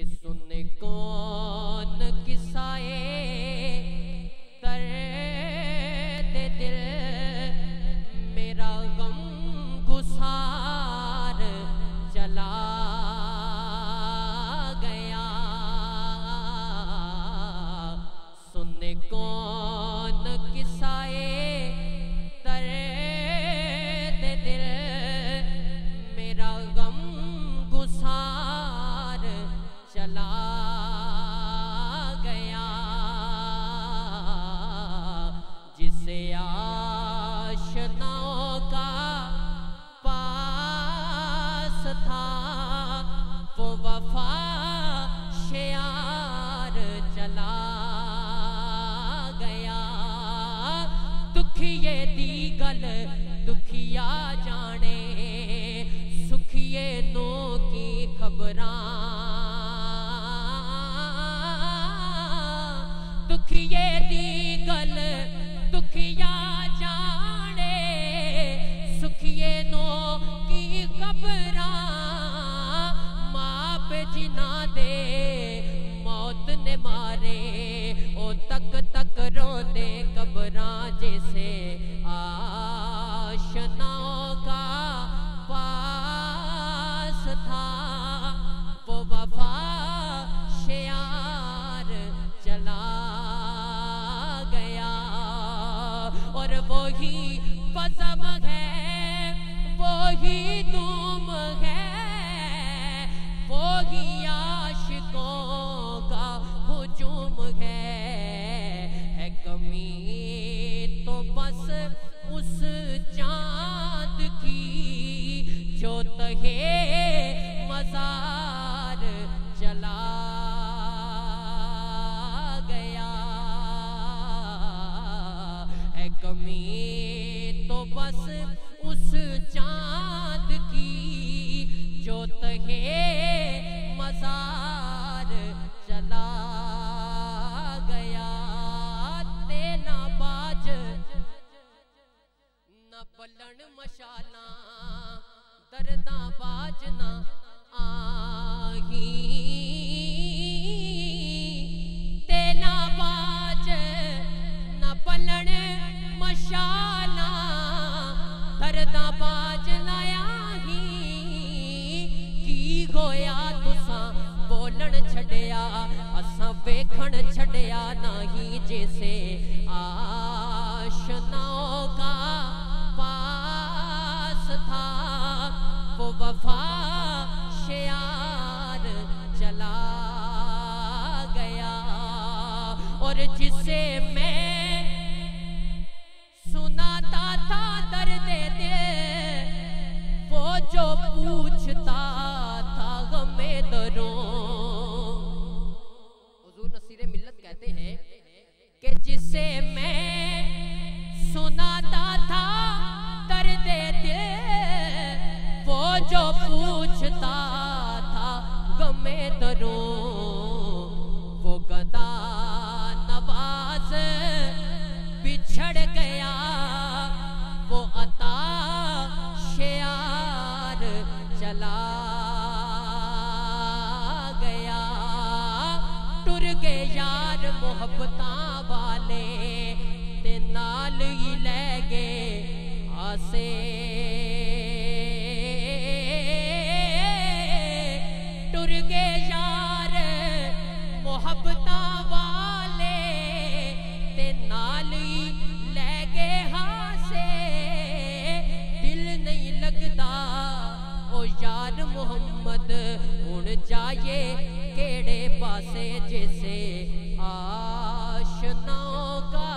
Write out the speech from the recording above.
कि सुने कौन किस्साए दर्द दिल, मेरा गम गुसार चला गया। सुने कौन किस्साए दर्द दिल, मेरा गम गुसार चला गया। जिसे आशनाओं का पास था वो वफा शेयार चला गया। दुखिए दी गल दुखिया जाने, सुखिए नो की खबरां। दुखिए दी गल दुखिया जाने, सुखिए नो की खबरां। माँ पे जिना दे मौत ने मारे, ओ तक तक रोंदे कबरां। जैसे आशनाओं का पास था वो वफा शेयार चला गया। और वो ही बज़म है, वो ही तुम है, वो ही आशिकों का हुजूम है। कमी तो बस उस चांद की जो तहे मज़ार चला गया। है कमी तो बस उस चांद की जो तहे मज़ार चला गया। तेना बाज न पलन मशाला, दर्दा बाज न आही। तेना बाज न पलन मशाला, दर्दा बाज न आही। की होया तुसां बोलन छड़िया, असां वेखण छड़िया नहीं। जैसे आशनाओं का पास था वो वफा शेयार चला गया। और जिसे मैं सुनाता था दर्द दिल, वो जो पूछता था गमे दरों। हुजूर नसीरे मिल्लत कहते हैं कि जिसे मैं सुनाता था दर्द दिल, वो जो पूछता था गमे दरों। वो गदा नवाज बिछड़ गया, वो अता शेयार चला गया। टुर गए यार मोहब्बतां वाले, ते नाल ही ले गए आसे। टुर गए यार मोहब्बतां वाले, ते नाल ही ले गए हासे। दिल नहीं लगदा ओ यार मोहम्मद, हुण जाए केड़े पासे। जैसे आशनाओं का